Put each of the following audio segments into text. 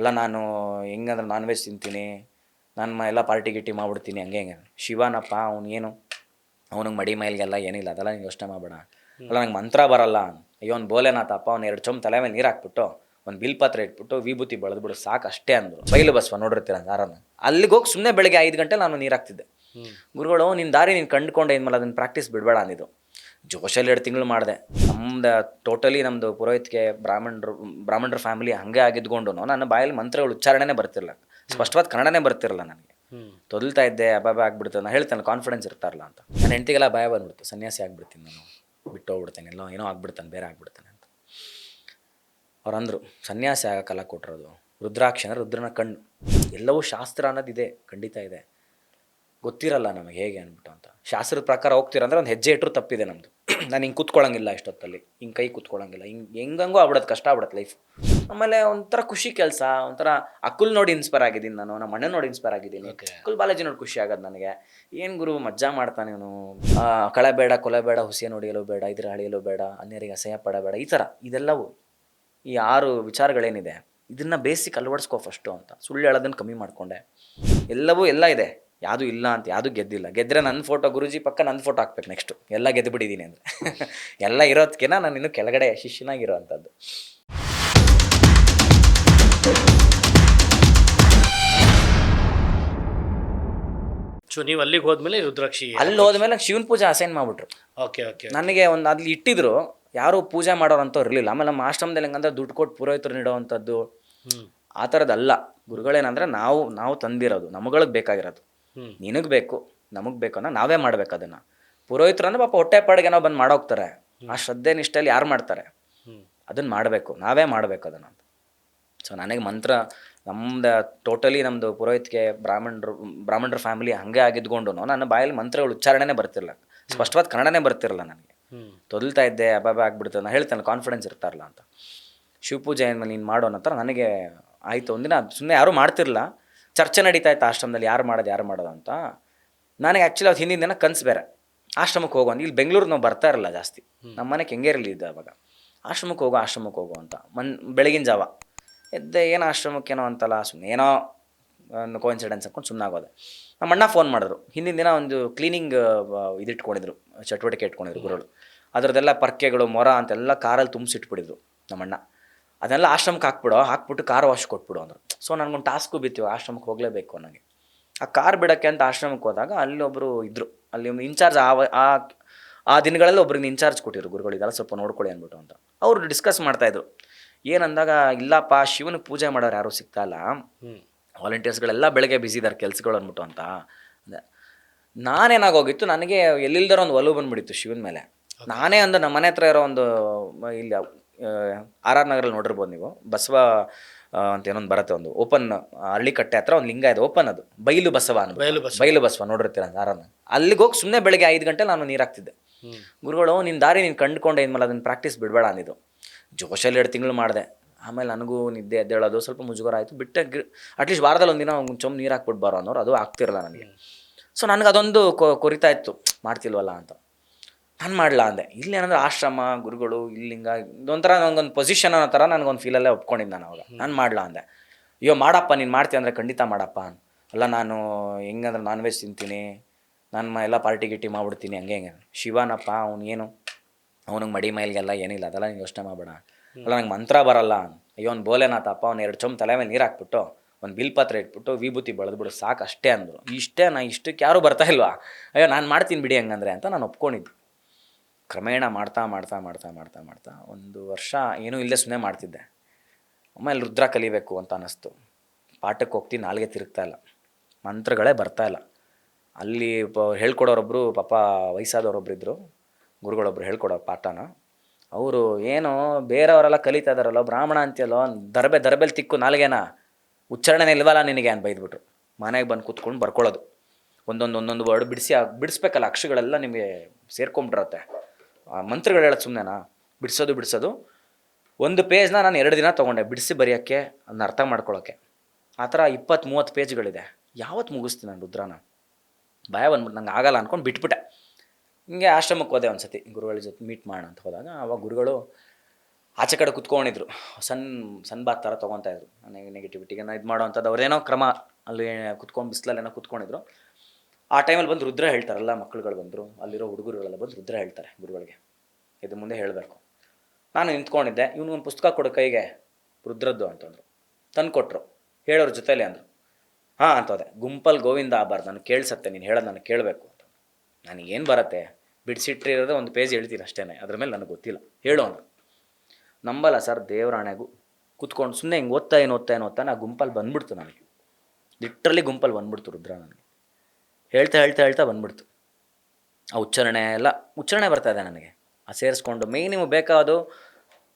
ಅಲ್ಲ ನಾನು ಹೆಂಗಂದ್ರೆ ನಾನ್ ವೆಜ್ ತಿಂತೀನಿ, ನಾನು ಎಲ್ಲ ಪಾರ್ಟಿ ಗಿಟ್ಟಿ ಮಾಡ್ಬಿಡ್ತೀನಿ ಹಂಗೆ ಹೆಂಗೆ. ಶಿವನಪ್ಪ ಅವ್ನು ಏನು, ಅವ್ನಿಗೆ ಮಡಿ ಮೈಲಿಗೆಲ್ಲ ಏನಿಲ್ಲ, ಅದೆಲ್ಲ ನೀನು ಯೋಚನೆ ಮಾಡಬೇಡ. ಅಲ್ಲ ನಂಗೆ ಮಂತ್ರ ಬರಲ್ಲ. ಅಯ್ಯೋ ಅವ್ನು ಬೋಲೆನಾಥಪ್ಪ, ಅವ್ನು 2 ಚೊಂಬು ತಲೆ ಮೇಲೆ ನೀರು ಹಾಕ್ಬಿಟ್ಟು ಒಂದು ಬಿಲ್ಪತ್ರ ಇಟ್ಬಿಟ್ಟು ವಿಭೂತಿ ಬೆಳೆದ್ಬಿಡು ಸಾಕು ಅಷ್ಟೇ ಅಂದರು. ಬೈಲು ಬಸವ ನೋಡಿರ್ತೀರ ಯಾರನ್ನು, ಅಲ್ಲಿಗೆ ಹೋಗಿ ಸುಮ್ಮನೆ ಬೆಳಗ್ಗೆ 5 ಗಂಟೆ ನಾನು ನೀರು ಹಾಕ್ತಿದ್ದೆ. ಗುರುಗಳು ನಿನ್ನ ದಾರಿ ನೀನು ಕಂಡುಕೊಂಡೆ ಇನ್ಮೇಲೆ ಅದನ್ನು ಪ್ರಾಕ್ಟೀಸ್ ಬಿಡಬೇಡ ಅಂದಿದ್ದು. ಜೋಶಲ್ಲಿ 2 ತಿಂಗಳು ಮಾಡಿದೆ. ನಮ್ದು ಟೋಟಲಿ ನಮ್ಮದು ಪುರೋಹಿತಿಗೆ ಬ್ರಾಹ್ಮಣರ ಫ್ಯಾಮಿಲಿ ಹಾಗೆ ಆಗಿದ್ಕೊಂಡು ನನ್ನ ಬಾಯಲ್ಲಿ ಮಂತ್ರಗಳು ಉಚ್ಚಾರಣೆನೇ ಬರ್ತಿರಲ್ಲ, ಸ್ಪಷ್ಟವಾದ ಕನ್ನಡನೇ ಬರ್ತಿರಲ್ಲ ನನಗೆ. ತೊದಲ್ತಾ ಇದ್ದೆ, ಅಬ್ಬಾಬ ಆಗ್ಬಿಡ್ತು. ನಾನು ಹೇಳ್ತೇನೆ ಕಾನ್ಫಿಡೆನ್ಸ್ ಇರ್ತಾರಲ್ಲ ಅಂತ. ನನ್ನ ಹೆಂಡತಿಗೆಲ್ಲ ಭಯ ಬಂದ್ಬಿಡ್ತು, ಸನ್ಯಾಸಿ ಆಗ್ಬಿಡ್ತೀನಿ ನಾನು, ಬಿಟ್ಟು ಹೋಗ್ಬಿಡ್ತೇನೆ, ಎಲ್ಲೋ ಏನೋ ಆಗ್ಬಿಡ್ತಾನೆ, ಬೇರೆ ಆಗ್ಬಿಡ್ತಾನೆ ಅಂತ. ಅವ್ರು ಅಂದರು, ಸನ್ಯಾಸಿ ಆಗಕ್ಕಲ್ಲ ಕೊಟ್ಟಿರೋದು, ರುದ್ರಾಕ್ಷ ಅಂದರೆ ರುದ್ರನ ಕಣ್ಣು, ಎಲ್ಲವೂ ಶಾಸ್ತ್ರ ಅನ್ನೋದಿದೆ, ಖಂಡಿತ ಇದೆ, ಗೊತ್ತಿರಲ್ಲ ನಮಗೆ ಹೇಗೆ ಅಂದ್ಬಿಟ್ಟು ಅಂತ. ಶಾಸ್ತ್ರದ ಪ್ರಕಾರ ಹೋಗ್ತೀರಂದ್ರೆ ಒಂದು ಹೆಜ್ಜೆ ಇಟ್ಟರು ತಪ್ಪಿದೆ ನಮ್ಮದು. ನಾನು ಹಿಂಗೆ ಕೂತ್ಕೊಳ್ಳೋಂಗಿಲ್ಲ ಇಷ್ಟೊತ್ತಲ್ಲಿ, ಹಿಂಗೆ ಕೈ ಕೂತ್ಕೊಳ್ಳೋಂಗಿಲ್ಲ, ಹೆಂಗಂಗೂ ಆಗ್ಬಿಡೋದು, ಕಷ್ಟ ಆಗ್ಬಿಡತ್ತೆ ಲೈಫ್. ಆಮೇಲೆ ಒಂಥರ ಖುಷಿ ಕೆಲಸ, ಒಂಥರ ಅಕುಲ್ ನೋಡಿ ಇನ್ಸ್ಪೈರ್ ಆಗಿದ್ದೀನಿ ನಾನು, ನಮ್ಮ ಅಣ್ಣ ನೋಡಿ ಇನ್ಸ್ಪೈರ್ ಆಗಿದ್ದೀನಿ. ಅಕುಲ್ ಬಾಲಾಜಿ ನೋಡಿ ಖುಷಿ ಆಗೋದು ನನಗೆ. ಏನು ಗುರು ಮಜ್ಜಾ ಮಾಡ್ತಾನೆ ಇವನು, ಕಳೆ ಬೇಡ, ಕೊಲೆ ಬೇಡ, ಹುಸಿಯ ನೋಡಿಯಲು ಬೇಡ, ಇದ್ರ ಅಳಿಯಲು ಬೇಡ, ಅನ್ಯರಿಗೆ ಅಸಹ್ಯ ಪಡಬೇಡ, ಈ ಥರ ಇದೆಲ್ಲವೂ ಈ 6 ವಿಚಾರಗಳೇನಿದೆ ಇದನ್ನು ಬೇಸಿಕ್ ಅಳವಡಿಸ್ಕೋ ಫಸ್ಟು ಅಂತ. ಸುಳ್ಳು ಹೇಳೋದನ್ನು ಕಮ್ಮಿ ಮಾಡಿಕೊಂಡೆ. ಎಲ್ಲವೂ ಎಲ್ಲ ಇದೆ, ಯಾವುದೂ ಇಲ್ಲ ಅಂತ, ಯಾವುದೂ ಗೆದ್ದಿಲ್ಲ. ಗೆದ್ದರೆ ನನ್ನ ಫೋಟೋ ಗುರುಜಿ ಪಕ್ಕ ನನ್ನ ಫೋಟೋ ಹಾಕ್ಬೇಕು ನೆಕ್ಸ್ಟು, ಎಲ್ಲ ಗೆದ್ದು ಬಿಟ್ಟಿದ್ದೀನಿ ಅಂದರೆ. ಎಲ್ಲ ಇರೋದಕ್ಕಿಂತ ನಾನು ಇನ್ನೂ ಕೆಳಗಡೆ ಶಿಷ್ಯನಾಗಿರೋ ಅಂಥದ್ದು. ನೀವು ಅಲ್ಲಿಗೆ ಹೋದ್ಮೇಲೆ ರುದ್ರಾಕ್ಷಿ ಅಲ್ಲಿ ಹೋದ್ಮೇಲೆ ಶಿವನ ಪೂಜೆ ಅಸೈನ್ ಮಾಡಿಬಿಟ್ರು. Okay okay. ನನಗೆ ಒಂದು ಅಲ್ಲಿ ಇಟ್ಟಿದ್ರು, ಯಾರೂ ಪೂಜೆ ಮಾಡೋರಂತ ಇರಲಿಲ್ಲ. ಆಮೇಲೆ ನಮ್ಮ ಆಶ್ರಮದಲ್ಲಿ ಹೆಂಗಂದ್ರೆ ದುಡ್ಡು ಕೊಟ್ಟು ಪುರೋಹಿತರು ನೀಡೋವಂಥದ್ದು ಆ ಥರದ್ದಲ್ಲ. ಗುರುಗಳೇನಂದರೆ ನಾವು ತಂದಿರೋದು, ನಮ್ಗಳಿಗೆ ಬೇಕಾಗಿರೋದು, ನಿನಗೆ ಬೇಕು ನಮಗೆ ಬೇಕು ಅನ್ನೋ ನಾವೇ ಮಾಡ್ಬೇಕು ಅದನ್ನು. ಪುರೋಹಿತರು ಅಂದರೆ ಪಾಪ ಹೊಟ್ಟೆ ಪಾಡಿಗೆ ನಾವು ಬಂದು ಮಾಡೋಗ್ತಾರೆ, ಆ ಶ್ರದ್ಧೆ ನಿಷ್ಠೆಯಲ್ಲಿ ಯಾರು ಮಾಡ್ತಾರೆ, ಅದನ್ನು ಮಾಡಬೇಕು, ನಾವೇ ಮಾಡಬೇಕು ಅದನ್ನು ಅಂತ. ಸೊ ನನಗೆ ಮಂತ್ರ ನಮ್ಮದು ಟೋಟಲಿ ನಮ್ಮದು ಪುರೋಹಿತಿಗೆ ಬ್ರಾಹ್ಮಣರ ಫ್ಯಾಮಿಲಿ ಹಾಗೆ ಆಗಿದ್ಕೊಂಡು ನನ್ನ ಬಾಯಲ್ಲಿ ಮಂತ್ರಗಳು ಉಚ್ಚಾರಣೆನೇ ಬರ್ತಿರಲ್ಲ, ಸ್ಪಷ್ಟವಾದ ಕನ್ನಡನೇ ಬರ್ತಿರಲ್ಲ ನನಗೆ. ತೊದಲ್ತಾ ಇದ್ದೆ, ಅಬ್ಬಾಬ ಆಗ್ಬಿಡ್ತು. ನಾನು ಹೇಳ್ತೇನೆ ಕಾನ್ಫಿಡೆನ್ಸ್ ಇರ್ತಾರಲ್ಲ ಅಂತ. ಶಿವಪೂಜೆ ಏನ್ಮೇಲೆ ನೀನು ಮಾಡೋ ಅನ್ನೋ ಥರ ನನಗೆ ಆಯಿತು. ಒಂದಿನ ಸುಮ್ಮನೆ ಯಾರೂ ಮಾಡ್ತಿರಲಿಲ್ಲ, ಚರ್ಚೆ ನಡೀತಾ ಇತ್ತು ಆಶ್ರಮದಲ್ಲಿ, ಯಾರು ಮಾಡೋದು ಅಂತ. ನನಗೆ ಆ್ಯಕ್ಚುಲಿ ಅದು ಹಿಂದಿನ ದಿನ ಕನಸು ಬೇರೆ, ಆಶ್ರಮಕ್ಕೆ ಹೋಗೋ ಅಂತ. ಇಲ್ಲಿ ಬೆಂಗಳೂರಿಗೆ ನಾವು ಬರ್ತಾ ಇರಲ್ಲ ಜಾಸ್ತಿ, ನಮ್ಮ ಮನೆ ಕೆಂಗೇರಿಲಿ ಇದ್ದೆ ಅವಾಗ. ಆಶ್ರಮಕ್ಕೆ ಹೋಗೋ ಅಂತ ಬೆಳಗಿನ ಜಾವ ಎದ್ದೆ. ಏನು ಆಶ್ರಮಕ್ಕೇನೋ ಅಂತಲ್ಲ, ಸುಮ್ಮನೆ ಏನೋ ಕೋಇನ್ಸಿಡೆನ್ಸ್ ಅಂದ್ಕೊಂಡು ಸುಮ್ಮನೆ ಆಗೋದೆ. ನಮ್ಮ ಅಣ್ಣ ಫೋನ್ ಮಾಡಿದ್ರು, ಹಿಂದಿನ ದಿನ ಒಂದು ಕ್ಲೀನಿಂಗ್ ಇದಿಟ್ಕೊಂಡಿದ್ರು, ಚಟುವಟಿಕೆ ಇಟ್ಕೊಂಡಿದ್ರು ಗುರುಗಳು. ಅದರದ್ದೆಲ್ಲ ಪರ್ಕೆಗಳು ಮೊರ ಅಂತೆಲ್ಲ ಕಾರಲ್ಲಿ ತುಂಬಿಸಿಟ್ಬಿಟ್ಟಿದ್ರು ನಮ್ಮಣ್ಣ. ಅದನ್ನೆಲ್ಲ ಆಶ್ರಮಕ್ಕೆ ಹಾಕ್ಬಿಟ್ಟು ಕಾರ್ ವಾಶ್ ಕೊಟ್ಬಿಡು ಅಂದರು. ಸೊ ನನಗೊಂದು ಟಾಸ್ಕು ಬಿತ್ತು, ಆಶ್ರಮಕ್ಕೆ ಹೋಗಲೇಬೇಕು ನನಗೆ. ಆ ಕಾರ್ ಬಿಡೋಕ್ಕೆ ಅಂತ ಆಶ್ರಮಕ್ಕೆ ಹೋದಾಗ ಅಲ್ಲಿ ಒಬ್ಬರು ಇದ್ದರು, ಅಲ್ಲಿ ಒಂದು ಇನ್ಚಾರ್ಜ್ ಆ ದಿನಗಳಲ್ಲಿ ಒಬ್ರಿಗೆ ಇನ್ಚಾರ್ಜ್ ಕೊಟ್ಟಿದ್ರು ಗುರುಗಳು, ಇದೆಲ್ಲ ಸ್ವಲ್ಪ ನೋಡ್ಕೊಳ್ಳಿ ಅಂದ್ಬಿಟ್ಟು ಅಂತ. ಅವರು ಡಿಸ್ಕಸ್ ಮಾಡ್ತಾಯಿದ್ರು. ಏನಂದಾಗ, ಇಲ್ಲಪ್ಪ ಶಿವನ ಪೂಜೆ ಮಾಡೋರು ಯಾರೂ ಸಿಗ್ತಾ ಇಲ್ಲ, ವಾಲಂಟಿಯರ್ಸ್ಗಳೆಲ್ಲ ಬೆಳಗ್ಗೆ ಬ್ಯುಸಿ ಇದ್ದಾರೆ ಕೆಲ್ಸಗಳು ಅಂದ್ಬಿಟ್ಟು ಅಂತ. ನಾನೇನಾಗೋಗಿತ್ತು, ನನಗೆ ಎಲ್ಲಿಲ್ದಾರೋ ಒಂದು ಒಲವು ಬಂದುಬಿಟ್ಟಿತ್ತು ಶಿವನ ಮೇಲೆ. ನಾನೇ ನಮ್ಮ ಮನೆ ಹತ್ರ ಇರೋ ಒಂದು ಇಲ್ಲಿ RR ನಗರಲ್ಲಿ ನೋಡಿರ್ಬೋದು ನೀವು, ಬಸವ ಅಂತ ಏನೊಂದು ಬರುತ್ತೆ, ಒಂದು ಓಪನ್ ಹಳ್ಳಿಕಟ್ಟೆ ಹತ್ರ ಒಂದು ಲಿಂಗ ಇದೆ, ಓಪನ್, ಅದು ಬೈಲು ಬಸವ ಬೈಲು ಬಸವ ನೋಡಿರ್ತೀರ RR. ಅಲ್ಲಿಗೆ ಹೋಗಿ ಸುಮ್ಮನೆ ಬೆಳಗ್ಗೆ 5 ಗಂಟೆ ನಾನು ನೀರು ಹಾಕ್ತಿದ್ದೆ. ಗುರುಗಳು ನಿನ್ನ ದಾರಿ ನೀನು ಕಂಡುಕೊಂಡೆ ಇನ್ಮೇಲೆ ಅದನ್ನು ಪ್ರಾಕ್ಟೀಸ್ ಬಿಡಬೇಡ ಅಂದಿದ್ದು. ಜೋಶಲ್ಲಿ 2 ತಿಂಗಳು ಮಾಡಿದೆ. ಆಮೇಲೆ ನನಗೂ ನಿದ್ದೆ ಎದ್ದೇಳೋದು ಸ್ವಲ್ಪ ಮುಜುಗರ ಆಯಿತು, ಬಿಟ್ಟೆ. ಅಟ್ಲೀಸ್ಟ್ ವಾರದಲ್ಲಿ ಒಂದಿನ ಒಂದು ಚೊಂಬು ನೀರು ಹಾಕ್ಬಿಡ್ಬಾರೋ ಅನ್ನೋರು, ಅದು ಆಗ್ತಿರಲ್ಲ ನನಗೆ. ಸೊ ನನಗೆ ಅದೊಂದು ಕೊರಿತಾ ಇತ್ತು, ಮಾಡ್ತಿಲ್ವಲ್ಲ ಅಂತ. ನಾನು ಮಾಡಲ ಅಂದೆ. ಇಲ್ಲಿ ಏನಂದ್ರೆ ಆಶ್ರಮ ಗುರುಗಳು ಇಲ್ಲಿಂಗ ಇದೊಂಥರ ನನಗೊಂದು ಪೊಸಿಷನ್ ಅನ್ನೋ ಥರ ನನಗೊಂದು ಫೀಲಲ್ಲೇ ಒಪ್ಕೊಂಡಿದ್ದು ನಾನು ಅವಾಗ. ನಾನು ಮಾಡಲ ಅಂದೆ. ಅಯ್ಯೋ ಮಾಡಪ್ಪ, ನೀನು ಮಾಡ್ತೀಯ ಅಂದರೆ ಖಂಡಿತ ಮಾಡಪ್ಪ. ಅಲ್ಲ ನಾನು ಹೆಂಗಂದ್ರೆ ನಾನ್ ವೆಜ್ ತಿಂತೀನಿ, ನಾನು ಎಲ್ಲ ಪಾರ್ಟಿ ಗಿಟ್ಟಿ ಮಾಡ್ಬಿಡ್ತೀನಿ ಹಂಗೆ ಹೆಂಗೆ. ಶಿವನಪ್ಪ ಅವ್ನು ಏನು, ಅವ್ನಿಗೆ ಮಡಿ ಮೈಲಿಗೆಲ್ಲ ಏನಿಲ್ಲ, ಅದೆಲ್ಲ ನೀನು ಯೋಚನೆ ಮಾಡಬೇಡ. ಅಲ್ಲ ನಂಗೆ ಮಂತ್ರ ಬರಲ್ಲ. ಅಯ್ಯೋ ಅವ್ನು ಬೋಲೆನಾಥಪ್ಪ, ಅವ್ನು 2 ಚೊಂಬು ತಲೆ ಮೇಲೆ ನೀರು ಹಾಕ್ಬಿಟ್ಟು ಒಂದು ಬಿಲ್ಪತ್ರ ಇಟ್ಬಿಟ್ಟು ವಿಭೂತಿ ಬೆಳೆದ್ಬಿಡು ಸಾಕು ಅಷ್ಟೇ ಅಂದರು. ಇಷ್ಟಕ್ಕೆ ಯಾರೂ ಬರ್ತಾ ಇಲ್ವಾ, ಅಯ್ಯೋ ನಾನು ಮಾಡ್ತೀನಿ ಬಿಡಿ ಹಂಗಂದ್ರೆ ಅಂತ ನಾನು ಒಪ್ಕೊಂಡಿದ್ದು. ಕ್ರಮೇಣ ಮಾಡ್ತಾ 1 ವರ್ಷ ಏನೂ ಇಲ್ಲದೆ ಸುಮ್ಮನೆ ಮಾಡ್ತಿದ್ದೆ. ಆಮೇಲೆ ರುದ್ರ ಕಲಿಬೇಕು ಅಂತ ಅನ್ನಿಸ್ತು. ಪಾಠಕ್ಕೆ ಹೋಗ್ತೀನಿ, ನಾಲ್ಗೆ ತಿರುಗ್ತಾ ಇಲ್ಲ, ಮಂತ್ರಗಳೇ ಬರ್ತಾ ಇಲ್ಲ. ಅಲ್ಲಿ ಹೇಳ್ಕೊಡೋರೊಬ್ಬರು ಪಾಪ ವಯಸ್ಸಾದವರೊಬ್ಬರು ಇದ್ದರು, ಗುರುಗಳೊಬ್ಬರು ಹೇಳ್ಕೊಡೋರು ಪಾಠನ. ಅವರು ಏನೋ ಬೇರೆಯವರೆಲ್ಲ ಕಲಿತಾ ಇದ್ದಾರಲ್ಲೋ, ಬ್ರಾಹ್ಮಣ ಅಂತೀಯಲ್ಲೋ, ದರ್ಬೆಲ್ ತಿಕ್ಕು ನಾಲ್ಗೇನ, ಉಚ್ಚಾರಣೆ ಇಲ್ವಲ್ಲ ನಿನಗೆ ಅಂತ ಬೈದ್ಬಿಟ್ರು. ಮನೆಗೆ ಬಂದು ಕೂತ್ಕೊಂಡು ಬರ್ಕೊಳ್ಳೋದು, ಒಂದೊಂದು ವರ್ಡ್ ಬಿಡಿಸ್ಬೇಕಲ್ಲ, ಅಕ್ಷರಗಳೆಲ್ಲ ನಿಮಗೆ ಸೇರ್ಕೊಂಬಿಟ್ಟಿರತ್ತೆ. ಮಂತ್ರಗಳು ಹೇಳೋದು ಸುಮ್ಮನೆನಾ, ಬಿಡಿಸೋದು. ಒಂದು ಪೇಜ್ನ ನಾನು 2 ದಿನ ತೊಗೊಂಡೆ ಬಿಡಿಸಿ ಬರೆಯೋಕ್ಕೆ, ಅದನ್ನ ಅರ್ಥ ಮಾಡ್ಕೊಳ್ಳೋಕ್ಕೆ. ಆ ಥರ 20-30 ಪೇಜ್ಗಳಿದೆ. ಯಾವತ್ತು ಮುಗಿಸ್ತೀನಿ ನಾನು ರುದ್ರಾನ, ಭಯ ಬಂದ್ಬಿಟ್ಟು ನಂಗೆ ಆಗಲ್ಲ ಅಂದ್ಕೊಂಡು ಬಿಟ್ಬಿಟ್ಟೆ. ಹಿಂಗೆ ಆಶ್ರಮಕ್ಕೆ ಹೋದೆ ಒಂದು ಸತಿ, ಗುರುಗಳ ಜೊತೆ ಮೀಟ್ ಮಾಡೋಣ ಅಂತ ಹೋದಾಗ, ಆವಾಗ ಗುರುಗಳು ಆಚೆ ಕಡೆ ಕುತ್ಕೊಂಡಿದ್ರು, ಸಣ್ಣ ಬಾತ್ ಥರ ತೊಗೊತಾ ಇದ್ರು. ನನಗೆ ನೆಗೆಟಿವಿಟಿಗೆ ಇದು ಮಾಡೋವಂಥದ್ದು ಅವ್ರೇನೋ ಕ್ರಮ ಅಲ್ಲಿ ಕುತ್ಕೊಂಡು ಬಿಸಿಲಲ್ಲೇನೋ ಕುತ್ಕೊಂಡಿದ್ರು. ಆ ಟೈಮಲ್ಲಿ ಬಂದು ರುದ್ರ ಹೇಳ್ತಾರಲ್ಲ, ಮಕ್ಕಳುಗಳು ಬಂದರು, ಅಲ್ಲಿರೋ ಹುಡುಗರುಗಳೆಲ್ಲ ಬಂದು ರುದ್ರ ಹೇಳ್ತಾರೆ ಗುರುಗಳಿಗೆ, ಇದು ಮುಂದೆ ಹೇಳಬೇಕು. ನಾನು ನಿಂತ್ಕೊಂಡಿದ್ದೆ, ಇವನು ಒಂದು ಪುಸ್ತಕ ಕೊಡು ಕೈಗೆ, ರುದ್ರದ್ದು ಅಂತಂದರು. ತಂದು ಕೊಟ್ಟರು, ಹೇಳೋರ ಜೊತೆಲೇ ಅಂದರು. ಹಾಂ ಅಂತೋದೆ. ಗುಂಪಲ್ಲಿ ಗೋವಿಂದ ಆಗಬಾರ್ದು, ನನಗೆ ಕೇಳಿಸತ್ತೆ, ನೀನು ಹೇಳೋದು ನನಗೆ ಕೇಳಬೇಕು ಅಂತ. ನನಗೇನು ಬರುತ್ತೆ, ಬಿಡಿಸಿಟ್ಟಿರೋದೇ ಒಂದು ಪೇಜ್ ಹೇಳ್ತೀನಿ ಅಷ್ಟೇ, ಅದ್ರ ಮೇಲೆ ನನಗೆ ಗೊತ್ತಿಲ್ಲ, ಹೇಳು ಅಂದರು. ನಂಬಲ್ಲ ಸರ್, ದೇವರಾಣೆಗೂ ಕೂತ್ಕೊಂಡು ಸುಮ್ಮನೆ ಹಿಂಗೆ ಓದ್ತಾ ಆ ಗುಂಪಲ್ಲಿ ಬಂದ್ಬಿಡ್ತು ನನಗೆ. ಲಿಟ್ರಲಿ ಗುಂಪಲ್ಲಿ ಬಂದ್ಬಿಡ್ತು ರುದ್ರ ನನಗೆ. ಹೇಳ್ತಾ ಬಂದ್ಬಿಡ್ತು. ಆ ಉಚ್ಚಾರಣೆ ಬರ್ತಾ ಇದೆ ನನಗೆ. ಆ ಸೇರಿಸ್ಕೊಂಡು ಮೇಯ್ನ್ ನಿಮಗೆ ಬೇಕಾದು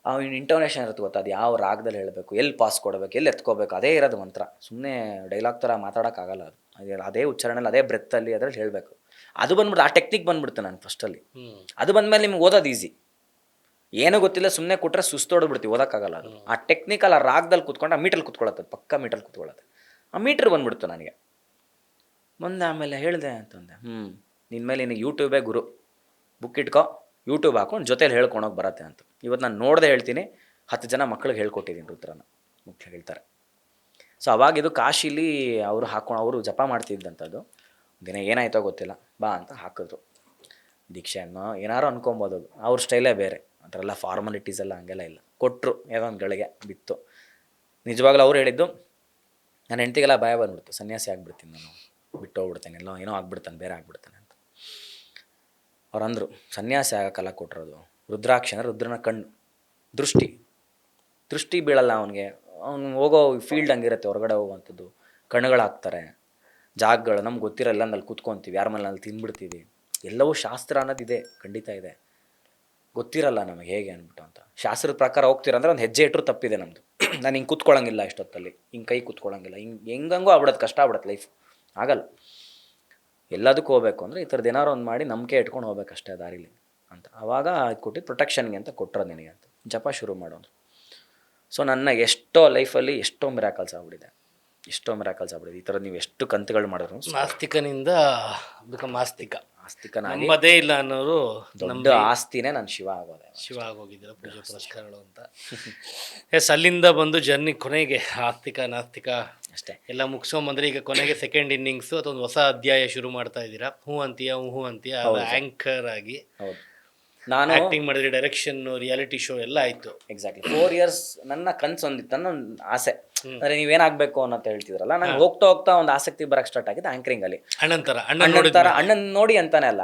ಆ ಇಂಟೋನೇಷನ್ ಇರುತ್ತೆ ಗೊತ್ತಾ, ಅದು ಯಾವ ರಾಗದಲ್ಲಿ ಹೇಳಬೇಕು, ಎಲ್ಲಿ ಪಾಸ್ ಕೊಡಬೇಕು, ಎಲ್ಲಿ ಎತ್ಕೋಬೇಕು, ಅದೇ ಇರೋದು ಮಂತ್ರ. ಸುಮ್ಮನೆ ಡೈಲಾಗ್ ಥರ ಮಾತಾಡೋಕ್ಕಾಗಲ್ಲ ಅದು. ಅದೇ ಉಚ್ಚಾರಣೆಯಲ್ಲಿ, ಅದೇ ಬ್ರೆತ್ತಲ್ಲಿ ಅದ್ರಲ್ಲಿ ಹೇಳಬೇಕು. ಅದು ಬಂದ್ಬಿಡ್ತು, ಆ ಟೆಕ್ನಿಕ್ ಬಂದ್ಬಿಡ್ತು ನಾನು ಫಸ್ಟಲ್ಲಿ. ಅದು ಬಂದಮೇಲೆ ನಿಮ್ಗೆ ಓದೋದು ಈಸಿ. ಏನೂ ಗೊತ್ತಿಲ್ಲ, ಸುಮ್ಮನೆ ಕೊಟ್ಟರೆ ಸುಸ್ತೋಡ್ಬಿಡ್ತೀವಿ, ಓದೋಕ್ಕಾಗಲ್ಲ ಅದು. ಆ ಟೆಕ್ನಿಕಲ್ ಆ ರಾಗದಲ್ಲಿ ಕುತ್ಕೊಂಡು ಆ ಮೀಟ್ರಲ್ಲಿ ಕುತ್ಕೊಳ್ಳುತ್ತೆ, ಪಕ್ಕ ಮೀಟ್ರಲ್ಲಿ ಕುತ್ಕೊಳ್ಳುತ್ತೆ. ಆ ಮೀಟ್ರ್ ಬಂದ್ಬಿಡ್ತು ನನಗೆ. ಮುಂದೆ ಆಮೇಲೆ ಹೇಳಿದೆ ಅಂತಂದೆ, ನಿನ್ನ ಮೇಲೆ ನಿನಗೆ ಯೂಟ್ಯೂಬೇ ಗುರು, ಬುಕ್ ಇಟ್ಕೋ, ಯೂಟ್ಯೂಬ್ ಹಾಕೊಂಡು ಜೊತೇಲಿ ಹೇಳ್ಕೊಳೋಕೆ ಬರತ್ತೆ ಅಂತ. ಇವತ್ತು ನಾನು ನೋಡದೆ ಹೇಳ್ತೀನಿ, 10 ಜನ ಮಕ್ಳಿಗೆ ಹೇಳ್ಕೊಟ್ಟಿದ್ದೀನಿ ರುದ್ರನ, ಮುಖ್ಯ ಹೇಳ್ತಾರೆ. ಸೊ ಅವಾಗಿದು ಕಾಶಿಲಿ ಅವರು ಜಪ ಮಾಡ್ತಿದ್ದಂಥದ್ದು. ದಿನ ಏನಾಯ್ತೋ ಗೊತ್ತಿಲ್ಲ, ಬಾ ಅಂತ ಹಾಕಿದ್ರು ದೀಕ್ಷೆಯನ್ನು. ಏನಾರು ಅನ್ಕೊಬೋದು, ಅದು ಅವ್ರ ಸ್ಟೈಲೇ ಬೇರೆ, ಆ ಥರ ಎಲ್ಲ ಫಾರ್ಮಾಲಿಟೀಸ್ ಎಲ್ಲ ಹಂಗೆಲ್ಲ ಇಲ್ಲ. ಕೊಟ್ಟರು, ಏನೋ ಒಂದು ಗಳಿಗೆ ಬಿತ್ತು. ನಿಜವಾಗ್ಲೂ ಅವ್ರು ಹೇಳಿದ್ದು, ನನ್ನ ಹೆಂಡ್ತಿಗೆಲ್ಲ ಭಯ ಬಂದ್ಬಿಡ್ತು, ಸನ್ಯಾಸಿ ಆಗ್ಬಿಡ್ತೀನಿ ನಾನು, ಬಿಟ್ಟು ಹೋಗ್ಬಿಡ್ತೇನೆ, ಏನೋ ಆಗ್ಬಿಡ್ತಾನೆ, ಬೇರೆ ಆಗ್ಬಿಡ್ತಾನೆ ಅಂತ. ಅವ್ರು ಅಂದರು, ಸನ್ಯಾಸಿ ಆಗೋಕ್ಕಲ್ಲ ಕೊಟ್ಟಿರೋದು, ರುದ್ರಾಕ್ಷಿ ಅಂದರೆ ರುದ್ರನ ಕಣ್ಣು, ದೃಷ್ಟಿ ಬೀಳಲ್ಲ ಅವನಿಗೆ. ಅವ್ನು ಹೋಗೋ ಫೀಲ್ಡ್ ಹಂಗಿರುತ್ತೆ, ಹೊರಗಡೆ ಹೋಗುವಂಥದ್ದು, ಕಣ್ಣುಗಳಾಗ್ತಾರೆ, ಜಾಗಗಳು ನಮ್ಗೆ ಗೊತ್ತಿರಲ್ಲ, ನಲ್ಲಿ ಕೂತ್ಕೊತೀವಿ, ಯಾರ ಮೇಲೆ ನಲ್ಲಿ ತಿಂದ್ಬಿಡ್ತೀವಿ. ಎಲ್ಲವೂ ಶಾಸ್ತ್ರ ಅನ್ನೋದಿದೆ, ಖಂಡಿತ ಇದೆ, ಗೊತ್ತಿರಲ್ಲ ನಮಗೆ ಹೇಗೆ ಅಂದ್ಬಿಟ್ಟು ಅಂತ. ಶಾಸ್ತ್ರದ ಪ್ರಕಾರ ಹೋಗ್ತೀರಂದ್ರೆ ಒಂದು ಹೆಜ್ಜೆ ಇಟ್ಟರು ತಪ್ಪಿದೆ ನಮ್ಮದು. ನಾನು ಹಿಂಗೆ ಕೂತ್ಕೊಳ್ಳೋಂಗಿಲ್ಲ ಇಷ್ಟೊತ್ತಲ್ಲಿ, ಹಿಂಗೆ ಕೈ ಕೂತ್ಕೊಳ್ಳೋಂಗಿಲ್ಲ, ಹೆಂಗಂಗೂ ಆಗ್ಬಿಡೋದು, ಕಷ್ಟ ಆಗ್ಬಿಡತ್ತೆ ಲೈಫ್, ಆಗಲ್ಲ. ಎಲ್ಲದಕ್ಕೂ ಹೋಗ್ಬೇಕು ಅಂದರೆ ಈ ಥರದ್ದು ಏನಾರು ಒಂದು ಮಾಡಿ ನಂಬಿಕೆ ಇಟ್ಕೊಂಡು ಹೋಗ್ಬೇಕಷ್ಟೇ ದಾರಿಲಿ ಅಂತ. ಆವಾಗ ಇದು ಕೊಟ್ಟಿದ್ದು ಪ್ರೊಟೆಕ್ಷನ್ಗೆ ಅಂತ ಕೊಟ್ಟರು ನಿನಗೆ ಅಂತ, ಜಪ ಶುರು ಮಾಡೋದು. ಸೊ ನನ್ನ ಲೈಫಲ್ಲಿ ಎಷ್ಟೋ ಮಿರಾಕಲ್ಸ್ ಆಗ್ಬಿಟ್ಟಿದೆ. ಈ ಥರ ನೀವು ಎಷ್ಟು ಕಂತುಗಳು ಮಾಡಿದ್ರು, ನಾಸ್ತಿಕನಿಂದ ಆಸ್ತಿಕನಾಗಿ ನಮ್ಮದೇ ಇಲ್ಲ ಅನ್ನೋರು ದೊಡ್ಡ ಆಸ್ತಿನೇ ನಾನು ಶಿವ ಆಗೋಗಿದ್ದೀರ, ಪೂಜೆ ಪುರಸ್ಕಾರಗಳು ಅಂತ. ಅಲ್ಲಿಂದ ಬಂದು ಜರ್ನಿ ಕೊನೆಗೆ ನಾಸ್ತಿಕ ಅಷ್ಟೇ ಎಲ್ಲ ಮುಗಿಸ್ಕೊಂಬಂದ್ರೆ ಈಗ ಕೊನೆಗೆ ಸೆಕೆಂಡ್ ಇನ್ನಿಂಗ್ಸು ಅಥವಾ ಒಂದು ಹೊಸ ಅಧ್ಯಾಯ ಶುರು ಮಾಡ್ತಾ ಇದ್ದೀರಾ. ಹ್ಞೂ ಅಂತೀಯ ಆ್ಯಂಕರ್ ಆಗಿ. ಹೌದು, ನಾನು ಆ್ಯಕ್ಟಿಂಗ್ ಮಾಡಿದ್ರೆ, ಡೈರೆಕ್ಷನ್, ರಿಯಾಲಿಟಿ ಶೋ ಎಲ್ಲ ಆಯಿತು. ಎಕ್ಸಾಕ್ಟ್ಲಿ 4 years ನನ್ನ ಕನಸು ಒಂದಿತ್ತು, ನನ್ನ ಆಸೆ. ಅಂದರೆ ನೀವೇನಾಗಬೇಕು ಅನ್ನೋದು ಹೇಳ್ತಿದ್ರಲ್ಲ, ನಂಗೆ ಹೋಗ್ತಾ ಒಂದು ಆಸಕ್ತಿ ಬರಕ್ಕೆ ಸ್ಟಾರ್ಟ್ ಆಗಿದೆ ಆ್ಯಂಕರಿಂಗಲ್ಲಿ. ಅಣ್ಣನ ನೋಡಿ ಅಂತಾನೆ ಅಲ್ಲ,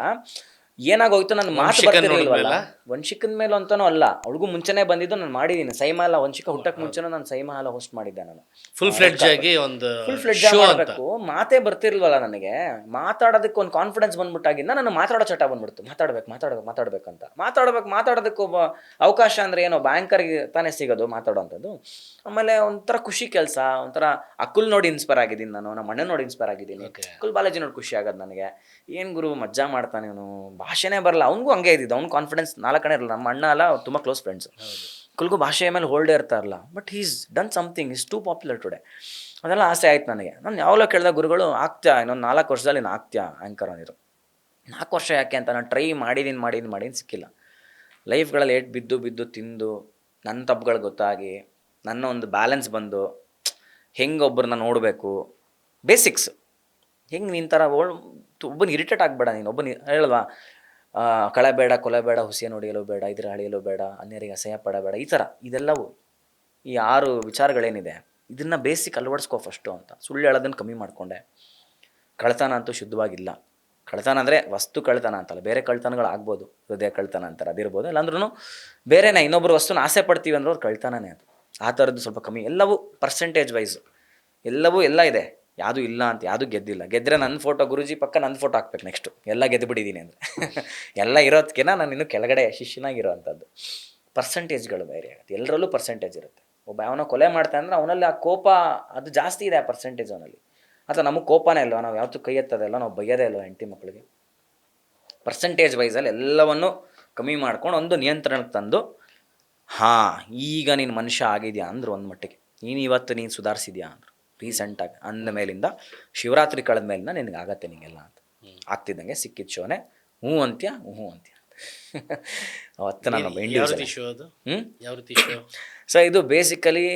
ಏನಾಗೋಯ್ತು, ನನ್ನ ಮಾತು ಬರ್ತಿರ್ಲಿಲ್ವಲ್ಲ, ವಂಶಿಕನ ಮೇಲೂ ಅಂತಾನೂ ಅಲ್ಲ, ಅವಳಿಗೂ ಮುಂಚೆನೇ ಬಂದಿದ್ದು. ನಾನು ಮಾಡಿದ್ದೀನಿ ಸೈಮಾಲ, ವಂಶಿಕ ಹುಟ್ಟಕ್ಕೆ ಮುಂಚೆನೂ ನಾನು ಸೈಮಾಲ ಹೋಸ್ಟ್ ಮಾಡಿದ್ದೆ. ನಾನು ಫುಲ್ ಫ್ಲೆಡ್ಜ್ ಆಗಿ ಮಾಡಬೇಕು, ಮಾತೇ ಬರ್ತಿರ್ಲಿಲ್ವಲ್ಲ ನನಗೆ. ಮಾತಾಡೋದಕ್ಕೆ ಒಂದು ಕಾನ್ಫಿಡೆನ್ಸ್ ಬಂದ್ಬಿಟ್ಟಾಗಿಂದ ನಾನು ಮಾತಾಡೋ ಚಟ ಬಂದ್ಬಿಡ್ತು. ಮಾತಾಡೋದಕ್ಕೆ ಒಬ್ಬ ಅವಕಾಶ ಅಂದರೆ ಏನೋ ಆ್ಯಂಕರ್ಗೆ ತಾನೇ ಸಿಗೋದು ಮಾತಾಡೋವಂಥದ್ದು. ಆಮೇಲೆ ಒಂಥರ ಖುಷಿ ಕೆಲಸ, ಒಂಥರ ಅಕುಲ್ ನೋಡಿ ಇನ್ಸ್ಪೈರ್ ಆಗಿದ್ದೀನಿ ನಾನು, ನಮ್ಮ ಅಣ್ಣ ನೋಡಿ ಇನ್ಸ್ಪೈರ್ ಆಗಿದ್ದೀನಿ. ಅಕುಲ್ ಬಾಲಾಜಿ ನೋಡಿ ಖುಷಿ ಆಗೋದು ನನಗೆ. ಏನು ಗುರು ಮಜ್ಜಾ ಮಾಡ್ತಾನೆ ಇವನು, ಭಾಷೆನೇ ಬರಲ್ಲ, ಅವ್ನಿಗೂ ಹಂಗೆ ಇದ್ದಿದ್ದು, ಅವ್ನು ಕಾನ್ಫಿಡೆನ್ಸ್ 4 ಇರಲ್ಲ. ನಮ್ಮ ಅಣ್ಣ ಅಲ್ಲ, ತುಂಬ ಕ್ಲೋಸ್ ಫ್ರೆಂಡ್ಸ್, ಕುಲ್ಗೂ ಭಾಷೆಯ ಮೇಲೆ ಹೋಲ್ಡೇ ಇರ್ತಾರಲ್ಲ. But is done something, is two popular today. ಅದೆಲ್ಲ ಆಸೆ ಆಯ್ತು ನನಗೆ. ನಾನು ಯಾವಾಗಲೂ ಕೇಳಿದ ಗುರುಗಳು, ಆಗ್ತ್ಯಾ ಇನ್ನೊಂದು 4 ವರ್ಷದಲ್ಲಿ ನಾನು ಆಗ್ತ್ಯಾ ಆ್ಯಂಕರ್ ಅಂದಿರು. 4 ವರ್ಷ ಯಾಕೆ ಅಂತ ನಾನು ಟ್ರೈ ಮಾಡಿದ್ದೀನಿ ಸಿಕ್ಕಿಲ್ಲ. ಲೈಫ್ಗಳಲ್ಲಿ ಬಿದ್ದು ತಿಂದು, ನನ್ನ ತಪ್ಪುಗಳು ಗೊತ್ತಾಗಿ, ನನ್ನ ಒಂದು ಬ್ಯಾಲೆನ್ಸ್ ಬಂದು, ಹೆಂಗೆ ಒಬ್ಬರನ್ನ ನೋಡಬೇಕು, ಬೇಸಿಕ್ಸ್ ಹೆಂಗೆ ನಿನ್ನ ಥರ ಒಬ್ಬನ ಇರಿಟೇಟ್ ಆಗಬೇಡ, ನೀನು ಒಬ್ಬನ ಹೇಳಲ್ವಾ, ಕಳೆಬೇಡ, ಕೊಲೆಬೇಡ, ಹುಸಿಯ ನೋಡಿಯಲು ಬೇಡ, ಇದ್ರ ಅಳಿಯಲು ಬೇಡ, ಅನ್ಯರಿಗೆ ಅಸಹ್ಯ ಪಡಬೇಡ, ಈ ಥರ ಇದೆಲ್ಲವೂ ಈ 6 ವಿಚಾರಗಳೇನಿದೆ, ಇದನ್ನು ಬೇಸಿಕ್ ಅಳವಡಿಸ್ಕೋ ಫಸ್ಟು ಅಂತ. ಸುಳ್ಳು ಹೇಳೋದನ್ನು ಕಮ್ಮಿ ಮಾಡಿಕೊಂಡೆ. ಕಳ್ತನ ಅಂತೂ ಶುದ್ಧವಾಗಿಲ್ಲ. ಕಳ್ತನ ಅಂದರೆ ವಸ್ತು ಕಳ್ತನ ಅಂತಲ್ಲ, ಬೇರೆ ಕಳ್ತನಗಳಾಗ್ಬೋದು, ಹೃದಯ ಕಳ್ತನ ಅಂತಾರೆ, ಅದಿರ್ಬೋದು. ಇಲ್ಲಾಂದ್ರೂ ಬೇರೆನೇ ಇನ್ನೊಬ್ಬರು ವಸ್ತುನ ಆಸೆ ಪಡ್ತೀವಿ ಅಂದ್ರೆ ಅವ್ರು ಕಳ್ತನನೇ ಅದು. ಆ ಥರದ್ದು ಸ್ವಲ್ಪ ಕಮ್ಮಿ. ಎಲ್ಲವೂ ಪರ್ಸೆಂಟೇಜ್ ವೈಸು, ಎಲ್ಲ ಇದೆ, ಯಾವುದೂ ಇಲ್ಲ ಅಂತ, ಯಾವುದೂ ಗೆದ್ದರೆ ನನ್ನ ಫೋಟೋ ಗುರುಜಿ ಪಕ್ಕ ನನ್ನ ಫೋಟೋ ಹಾಕ್ಬೇಕು ನೆಕ್ಸ್ಟು, ಎಲ್ಲ ಗೆದ್ದುಬಿಟ್ಟಿದ್ದೀನಿ ಅಂದರೆ. ಎಲ್ಲ ಇರೋದಕ್ಕಿಂತ ನಾನು ಇನ್ನೂ ಕೆಳಗಡೆ ಶಿಷ್ಯನಾಗಿರೋ ಅಂಥದ್ದು. ಪರ್ಸೆಂಟೇಜ್ಗಳು ಬೇರೆ ಆಗುತ್ತೆ, ಎಲ್ಲರಲ್ಲೂ ಪರ್ಸೆಂಟೇಜ್ ಇರುತ್ತೆ. ಒಬ್ಬ ಅವನ ಕೊಲೆ ಮಾಡ್ತಾನೆ ಅಂದರೆ ಅವನಲ್ಲಿ ಆ ಕೋಪ ಅದು ಜಾಸ್ತಿ ಇದೆ, ಆ ಪರ್ಸೆಂಟೇಜ್ ಅವನಲ್ಲಿ. ಅಥವಾ ನಮಗೆ ಕೋಪನೇ ಇಲ್ವ, ನಾವು ಯಾವತ್ತೂ ಕೈ ಎತ್ತೋದೇ ಇಲ್ಲ, ನಾವು ಬೈಯೋದೇ ಇಲ್ವ ಹೆಂಡತಿ ಮಕ್ಕಳಿಗೆ. ಪರ್ಸೆಂಟೇಜ್ ವೈಸಲ್ಲಿ ಎಲ್ಲವನ್ನು ಕಮ್ಮಿ ಮಾಡ್ಕೊಂಡು ಒಂದು ನಿಯಂತ್ರಣಕ್ಕೆ ತಂದು, ಈಗ ನೀನು ಮನುಷ್ಯ ಆಗಿದೆಯಾ ಅಂದರು ಒಂದು ಮಟ್ಟಿಗೆ. ನೀನು ಸುಧಾರಿಸಿದ್ಯಾ ಅಂದರು ರೀಸೆಂಟಾಗಿ. ಅಂದ ಮೇಲಿಂದ ಶಿವರಾತ್ರಿ ಕಳೆದ ಮೇಲಿಂದ ನಿನಗೆ ಆಗತ್ತೆ ನಿನಗೆಲ್ಲ ಅಂತ. ಆಗ್ತಿದ್ದಂಗೆ ಸಿಕ್ಕಿದ ಶೋನೆ ಹ್ಞೂ ಅಂತ್ಯ ಅವತ್ತು ನಾನು ಯಾವ ಇಂಡಿವಿಜುವಲ್. ರೀತಿ ಶೋ ಅದು? ಹ್ಞೂ ಯಾವ ರೀತಿ ಶೋ? ಸೊ ಇದು ಬೇಸಿಕಲಿ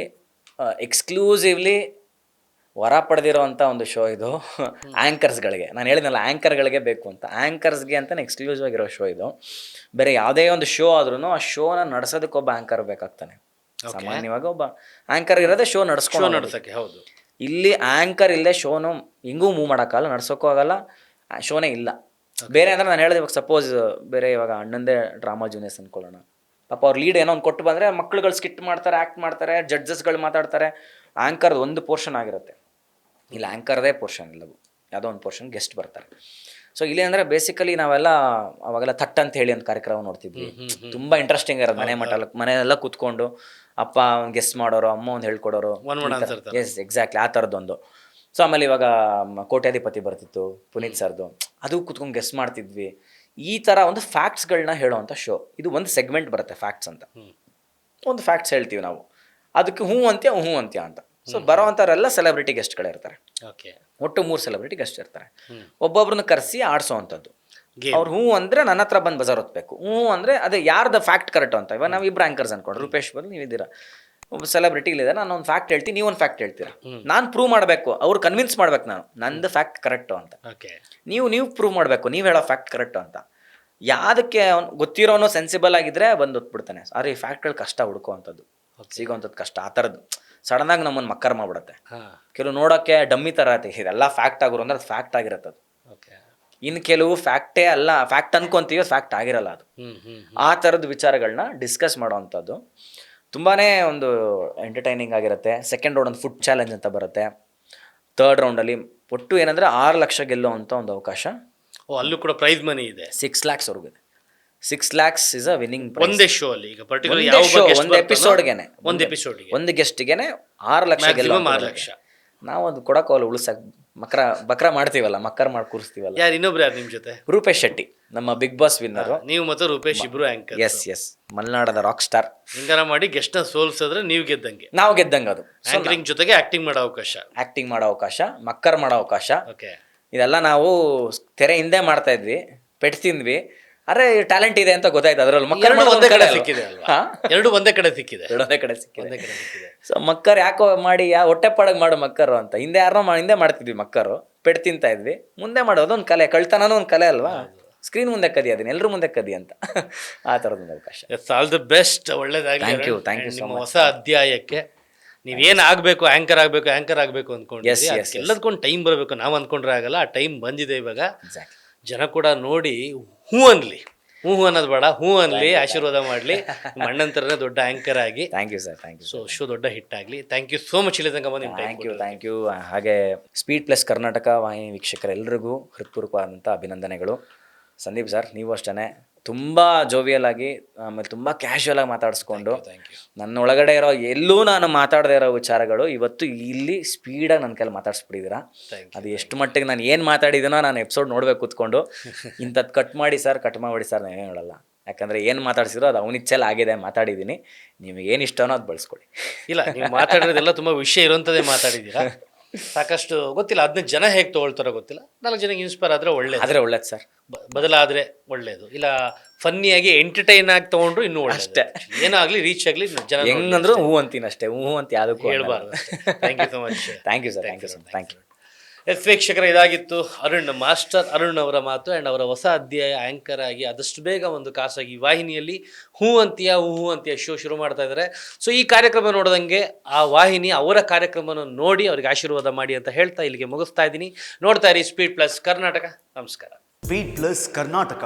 ಎಕ್ಸ್ಕ್ಲೂಸಿವ್ಲಿ ವರ ಪಡೆದಿರೋವಂಥ ಒಂದು ಶೋ ಇದು. ಆ್ಯಂಕರ್ಸ್ಗಳಿಗೆ ನಾನು ಹೇಳಿದ್ನಲ್ಲ, ಆ್ಯಂಕರ್ಗಳಿಗೆ ಬೇಕು ಅಂತ, ಆ್ಯಂಕರ್ಸ್ಗೆ ಅಂತಲೇ ಎಕ್ಸ್ಕ್ಲೂಸಿವ್ ಆಗಿರೋ ಶೋ ಇದು. ಬೇರೆ ಯಾವುದೇ ಒಂದು ಶೋ ಆದ್ರೂ ಆ ಶೋನ ನಡೆಸೋದಕ್ಕೆ ಒಬ್ಬ ಆ್ಯಂಕರ್ ಬೇಕಾಗ್ತಾನೆ. ಸಾಮಾನ್ಯವಾಗಿ ಒಬ್ಬ ಆ್ಯಂಕರ್ ಇರೋದೇ ಶೋ ನಡೆಸ್ಕೊಂಡು ನಡ್ಸಕ್ಕೆ. ಹೌದು. ಇಲ್ಲಿ ಆ್ಯಂಕರ್ ಇಲ್ಲದೆ ಶೋನು ಹಿಂಗೂ ಮೂವ್ ಮಾಡೋಕ್ಕಲ್ಲ, ನಡ್ಸೋಕ್ಕೂ ಆಗಲ್ಲ, ಶೋನೇ ಇಲ್ಲ. ಬೇರೆ ಅಂದರೆ ನಾನು ಹೇಳಿದೆ, ಇವಾಗ ಸಪೋಸ್ ಬೇರೆ ಇವಾಗ ಅಣ್ಣಂದೇ ಡ್ರಾಮಾ ಜೂನಿಯರ್ಸ್ ಅಂದ್ಕೊಳ್ಳೋಣ, ಪಾಪ ಅವ್ರು ಲೀಡ್ ಏನೋ ಒಂದು ಕೊಟ್ಟು ಬಂದರೆ ಮಕ್ಳುಗಳು ಸ್ಕಿಟ್ ಮಾಡ್ತಾರೆ, ಆ್ಯಕ್ಟ್ ಮಾಡ್ತಾರೆ, ಜಡ್ಜಸ್ಗಳು ಮಾತಾಡ್ತಾರೆ, ಆ್ಯಂಕರ್ದು ಒಂದು ಪೋರ್ಷನ್ ಆಗಿರುತ್ತೆ. ಇಲ್ಲ ಆ್ಯಂಕರ್ದೇ ಪೋರ್ಷನ್ ಇಲ್ಲ, ಯಾವುದೋ ಒಂದು ಪೋರ್ಷನ್ ಗೆಸ್ಟ್ ಬರ್ತಾರೆ. ಸೊ ಇಲ್ಲಿ ಅಂದರೆ ಬೇಸಿಕಲಿ ನಾವೆಲ್ಲ ಅವಾಗೆಲ್ಲ ಥಟ್ ಅಂತ ಹೇಳಿ ಒಂದು ಕಾರ್ಯಕ್ರಮ ನೋಡ್ತಿದ್ವಿ. ತುಂಬ ಇಂಟ್ರೆಸ್ಟಿಂಗ್ ಇರೋದು, ಮನೆಯೆಲ್ಲ ಕೂತ್ಕೊಂಡು ಅಪ್ಪ ಒಂದು ಗೆಸ್ಟ್ ಮಾಡೋರು, ಅಮ್ಮ ಒಂದು ಹೇಳ್ಕೊಡೋರು. ಎಸ್ ಎಕ್ಸಾಕ್ಟ್ಲಿ ಆ ಥರದ್ದೊಂದು. ಸೊ ಆಮೇಲೆ ಇವಾಗ ಕೋಟ್ಯಾಧಿಪತಿ ಬರ್ತಿತ್ತು ಪುನೀತ್ ಸರ್ದು, ಅದು ಕೂತ್ಕೊಂಡು ಗೆಸ್ಟ್ ಮಾಡ್ತಿದ್ವಿ. ಈ ಥರ ಒಂದು ಫ್ಯಾಕ್ಟ್ಸ್ಗಳನ್ನ ಹೇಳೋವಂಥ ಶೋ ಇದು. ಒಂದು ಸೆಗ್ಮೆಂಟ್ ಬರುತ್ತೆ ಫ್ಯಾಕ್ಟ್ಸ್ ಅಂತ, ಒಂದು ಫ್ಯಾಕ್ಟ್ಸ್ ಹೇಳ್ತೀವಿ ನಾವು, ಅದಕ್ಕೆ ಹ್ಞೂ ಅಂತ್ಯ ಅಂತ. ಸೊ ಬರೋವಂಥವ್ರೆಲ್ಲ ಸೆಲೆಬ್ರಿಟಿ ಗೆಸ್ಟ್ಗಳಿರ್ತಾರೆ. ಓಕೆ. ಒಟ್ಟು 3 ಸೆಲೆಬ್ರಿಟಿ ಗೆಸ್ಟ್ ಇರ್ತಾರೆ. ಒಬ್ಬೊಬ್ರನ್ನ ಕರೆಸಿ ಆಡಿಸೋವಂಥದ್ದು. ಅವ್ರು ಹ್ಞೂ ಅಂದರೆ ನನ್ನ ಹತ್ರ ಬಂದು ಬಜಾರ್ ಹೊತ್ಬೇಕು, ಹ್ಞೂ ಅಂದರೆ ಅದೇ ಯಾರ್ದು ಫ್ಯಾಕ್ಟ್ ಕರೆಕ್ಟು ಅಂತ. ಇವಾಗ ನಾವು ಇಬ್ಬರು ಆ್ಯಂಕರ್ಸ್ ಅನ್ಕೊಂಡ್ರೆ, ರೂಪೇಶ್ ಬದಲು ನೀವಿದ್ದೀರಾ, ಒಬ್ಬ ಸೆಲೆಬ್ರಿಟಿ ಇಲ್ಲಿದೆ, ನಾನು ಒಂದು ಫ್ಯಾಕ್ಟ್ ಹೇಳ್ತೀನಿ, ನೀವೊಂದು ಫ್ಯಾಕ್ಟ್ ಹೇಳ್ತೀರಾ. ನಾನು ಪ್ರೂವ್ ಮಾಡಬೇಕು, ಅವ್ರು ಕನ್ವಿನ್ಸ್ ಮಾಡ್ಬೇಕು ನಾನು ನಂದು ಫ್ಯಾಕ್ಟ್ ಕರೆಕ್ಟು ಅಂತ. ನೀವು ಪ್ರೂವ್ ಮಾಡಬೇಕು, ನೀವು ಹೇಳೋ ಫ್ಯಾಕ್ಟ್ ಕರೆಕ್ಟು ಅಂತ. ಯಾವುದಕ್ಕೆ ಅವ್ನು ಗೊತ್ತಿರೋನು ಸೆನ್ಸಿಬಲ್ ಆಗಿದ್ರೆ ಬಂದು ಹೊತ್ಬಿಡ್ತಾನೆ. ಆದರೆ ಈ ಫ್ಯಾಕ್ಟ್ಗಳು ಕಷ್ಟ ಹುಡ್ಕೋವಂಥದ್ದು, ಸಿಗೋವಂಥದ್ದು ಕಷ್ಟ. ಆ ಥರದ್ದು ಸಡನ್ನಾಗಿ ನಮ್ಮನ್ನು ಮಕ್ಕರ್ ಮಾಡ್ಬಿಡುತ್ತೆ. ಕೆಲವು ನೋಡೋಕ್ಕೆ ಡಮ್ಮಿ ಥರ ಐತೆ, ಇದೆಲ್ಲ ಫ್ಯಾಕ್ಟ್ ಆಗೋರು ಅಂದ್ರೆ ಅದು ಫ್ಯಾಕ್ಟ್ ಆಗಿರುತ್ತೆ ಅದು. ಇನ್ನು ಕೆಲವು ಫ್ಯಾಕ್ಟೇ ಅಲ್ಲ, ಫ್ಯಾಕ್ಟ್ ಅನ್ಕೊಂತೀವಿ, ಫ್ಯಾಕ್ಟ್ ಆಗಿರಲ್ಲ ಅದು. ಆ ಥರದ ವಿಚಾರಗಳನ್ನ ಡಿಸ್ಕಸ್ ಮಾಡೋವಂಥದ್ದು ತುಂಬಾ ಒಂದು ಎಂಟರ್ಟೈನಿಂಗ್ ಆಗಿರುತ್ತೆ. ಸೆಕೆಂಡ್ ರೌಂಡ್ ಒಂದು ಫುಡ್ ಚಾಲೆಂಜ್ ಅಂತ ಬರುತ್ತೆ. ಥರ್ಡ್ ರೌಂಡಲ್ಲಿ ಒಟ್ಟು ಏನಂದರೆ 6 ಲಕ್ಷ ಗೆಲ್ಲುವಂಥ ಒಂದು ಅವಕಾಶ. ಅಲ್ಲೂ ಕೂಡ ಪ್ರೈಸ್ ಮನಿ ಇದೆ, 6 lakhs ವರೆಗೂ ಇದೆ. 6 lakhs is a winning prize. ಒಂದೇ ಶೋ ಅಲ್ಲಿ. ಈಗ ಪರ್ಟಿಕ್ಯುಲರ್ ಒಂದು ಎಪಿಸೋಡ್ಗೆನೆ, ಒಂದು ಗೆಸ್ಟ್ಗೆನೆ 6 ಲಕ್ಷ ಗೆಲ್ಲುವ 6 ಲಕ್ಷ. ನಾವು ಅದು ಕೊಡೋಕೋಲ್ಲ, ಉಳಿಸಕ್ ಬಕ್ರ ಮಾಡ್ತೀವಲ್ಲ, ಮಕ್ಕರ್ ಮಾಡಿ ಕೂರಿಸ್ತೀವಲ್ಲ. ಯಾರು ಇನ್ನೊಬ್ರು ಯಾರು ನಿಮ್ಮ ಜೊತೆ? ರೂಪೇಶ್ ಶೆಟ್ಟಿ, ನಮ್ಮ ಬಿಗ್ ಬಾಸ್ ವಿನ್ನರು. ನೀವು ಮತ್ತು ರೂಪೇಶ್ ಇಬ್ರು ಆಂಕರ್. ಎಸ್ ಮಲೆನಾಡದ ರಾಕ್ ಸ್ಟಾರ್. ಹಿಂಗಾರ ಮಾಡಿ ಗೆಸ್ಟ್ ನ ಸೋಲ್ಸಿದ್ರೆ ನೀವು ಗೆದ್ದಂಗೆ. ನಾವು ಗೆದ್ದಂಗೆ. ಅದು ಆಂಕರಿಂಗ್ ಜೊತೆಗೆ ಆಕ್ಟಿಂಗ್ ಮಾಡೋ ಅವಕಾಶ, ಮಕ್ಕರ್ ಮಾಡೋ ಅವಕಾಶ. ಇದೆಲ್ಲ ನಾವು ತೆರೆ ಹಿಂದೆ ಮಾಡ್ತಾ ಇದ್ವಿ, ಪೆಟ್ಟು ತಿಂದ್ವಿ. ಅರೆ ಟ್ಯಾಲೆಂಟ್ ಇದೆ ಅಂತ ಗೊತ್ತಾಯ್ತು. ಅದರಲ್ಲಿ ಮಕ್ಕರ್ ಒಂದೇ ಕಡೆ ಸಿಕ್ಕಿದೆ ಅಲ್ವಾ? ಎರಡು ಒಂದೇ ಕಡೆ ಸಿಕ್ಕಿದೆ. ಸೊ ಮಕ್ಕರ್ ಯಾಕೋ ಮಾಡಿ ಹೊಟ್ಟೆ ಪಾಡಗ್ ಮಾಡೋ ಮಕ್ಕರು ಅಂತ ಹಿಂದೆ ಹಿಂದೆ ಮಾಡ್ತಿದ್ವಿ. ಮಕ್ಕರು ಪೆಟ್ಟು ತಿಂತಾ ಇದ್ವಿ. ಮುಂದೆ ಮಾಡೋದು ಒಂದು ಕಲೆ, ಕಳ್ತನೂ ಒಂದು ಕಲೆ ಅಲ್ವಾ? ಸ್ಕ್ರೀನ್ ಮುಂದೆ ಕದಿ, ಅದನ್ನ ಎಲ್ಲರೂ ಮುಂದೆ ಕದಿ ಅಂತ. ಆ ಥರದೊಂದು ಅವಕಾಶ. ಆಲ್ ದಿ ಬೆಸ್ಟ್, ಒಳ್ಳೇದಾಗಲಿ. Thank you so much. ಹೊಸ ಅಧ್ಯಾಯಕ್ಕೆ ನೀವೇನು ಆಗಬೇಕು, ಆಂಕರ್ ಆಗಬೇಕು ಅಂದ್ಕೊಂಡಿದ್ದೀರಿ, ಎಲ್ಲದಕ್ಕೊಂದು ಟೈಮ್ ಬರಬೇಕು. ನಾವು ಅಂದ್ಕೊಂಡ್ರೆ ಆಗಲ್ಲ, ಆ ಟೈಮ್ ಬಂದಿದೆ ಇವಾಗ. ಜನ ಕೂಡ ನೋಡಿ ಹೂ ಅನ್ಲಿ, ಹೂ ಅನ್ನೋದು ಬೇಡ, ಹೂ ಅನ್ಲಿ, ಆಶೀರ್ವಾದ ಮಾಡಲಿ. ಅಣ್ಣನ ಥರನೇ ದೊಡ್ಡ ಆಂಕರ್ ಆಗಿ. Thank you sir. So show ದೊಡ್ಡ ಹಿಟ್ ಆಗಲಿ. Thank you so much. ಇಲ್ಲಿ ತನಕ ಬಂದು ಥ್ಯಾಂಕ್ ಯು. ಹಾಗೆ ಸ್ಪೀಡ್ ಪ್ಲಸ್ ಕರ್ನಾಟಕ ವಾಹಿನಿ ವೀಕ್ಷಕರೆಲ್ಲರಿಗೂ ಹೃತ್ಪೂರ್ವಕವಾದಂಥ ಅಭಿನಂದನೆಗಳು. ಸಂದೀಪ್ ಸರ್, ನೀವು ಅಷ್ಟೇ ತುಂಬ ಜೋವಿಯಲ್ ಆಗಿ, ಆಮೇಲೆ ತುಂಬ ಕ್ಯಾಶುವಲ್ ಆಗಿ ಮಾತಾಡಿಸ್ಕೊಂಡು, ನನ್ನ ಒಳಗಡೆ ಇರೋ ಎಲ್ಲೂ ನಾನು ಮಾತಾಡದೇ ಇರೋ ವಿಚಾರಗಳು ಇವತ್ತು ಇಲ್ಲಿ ಸ್ಪೀಡಾಗಿ ನನ್ನ ಕೈಲಿ ಮಾತಾಡಿಸ್ಬಿಟ್ಟಿದ್ದೀರಾ. ಅದು ಎಷ್ಟು ಮಟ್ಟಿಗೆ ನಾನು ಏನು ಮಾತಾಡಿದ್ದೀನೋ ನಾನು ಎಪಿಸೋಡ್ ನೋಡ್ಬೇಕು ಕೂತ್ಕೊಂಡು, ಇಂಥದ್ದು ಕಟ್ ಮಾಡಿ ಸರ್, ಕಟ್ ಮಾಡಿಬಿಡಿ ಸರ್, ನಾನೇನು ಹೇಳಲ್ಲ. ಯಾಕಂದರೆ ಏನು ಮಾತಾಡ್ಸಿರೋ ಅದು ಅವನಿಚ್ಛೆಲ್ಲ ಆಗಿದೆ, ಮಾತಾಡಿದ್ದೀನಿ. ನಿಮಗೆ ಏನು ಇಷ್ಟನೋ ಅದು ಬಳಸ್ಕೊಡಿ. ಇಲ್ಲ, ನೀವು ಮಾತಾಡಿರೋದೆಲ್ಲ ತುಂಬ ವಿಷಯ ಇರೋಂಥದ್ದೇ ಮಾತಾಡಿದ್ದೀರಾ. ಸಾಕಷ್ಟು ಗೊತ್ತಿಲ್ಲ, ಅದನ್ನ ಜನ ಹೇಗೆ ತೊಗೊಳ್ತಾರೋ ಗೊತ್ತಿಲ್ಲ. 4 ಜನಕ್ಕೆ ಇನ್ಸ್ಪೈರ್ ಆದರೆ ಒಳ್ಳೇದು ಸರ್, ಬದಲಾದರೆ ಒಳ್ಳೇದು. ಇಲ್ಲ ಫನ್ನಿಯಾಗಿ ಎಂಟರ್ಟೈನ್ ಆಗಿ ತೊಗೊಂಡ್ರು ಇನ್ನೂ ಒಳ್ಳೆ. ಅಷ್ಟೇ, ಏನಾಗಲಿ ರೀಚ್ ಆಗಲಿ, ಜನ ಹೆಂಗಂದ್ರು ಹೂ ಅಂತೀನಿ ಅಷ್ಟೇ, ಹೂ ಅಂತ ಯಾವುದಕ್ಕೂ ಹೇಳ್ಬಾರ್ದು. Thank you so much. Thank you sir. Thank you. ವೀಕ್ಷಕರ, ಇದಾಗಿತ್ತು ಮಾಸ್ಟರ್ ಅರುಣ್ ಅವರ ಮಾತು. ಆ್ಯಂಡ್ ಅವರ ಹೊಸ ಅಧ್ಯಾಯ ಆ್ಯಂಕರ್ ಆಗಿ ಆದಷ್ಟು ಬೇಗ ಒಂದು ಖಾಸಗಿ ವಾಹಿನಿಯಲ್ಲಿ ಹೂ ಅಂತೀಯ ಶೋ ಶುರು ಮಾಡ್ತಾ ಇದ್ದಾರೆ. ಸೊ ಈ ಕಾರ್ಯಕ್ರಮ ನೋಡ್ದಂಗೆ ಆ ವಾಹಿನಿ ಅವರ ಕಾರ್ಯಕ್ರಮವನ್ನು ನೋಡಿ ಅವರಿಗೆ ಆಶೀರ್ವಾದ ಮಾಡಿ ಅಂತ ಹೇಳ್ತಾ ಇಲ್ಲಿಗೆ ಮುಗಿಸ್ತಾ ಇದ್ದೀನಿ. ನೋಡ್ತಾ ಇರಿ ಸ್ಪೀಡ್ ಪ್ಲಸ್ ಕರ್ನಾಟಕ. ನಮಸ್ಕಾರ. Speed plus Karnataka.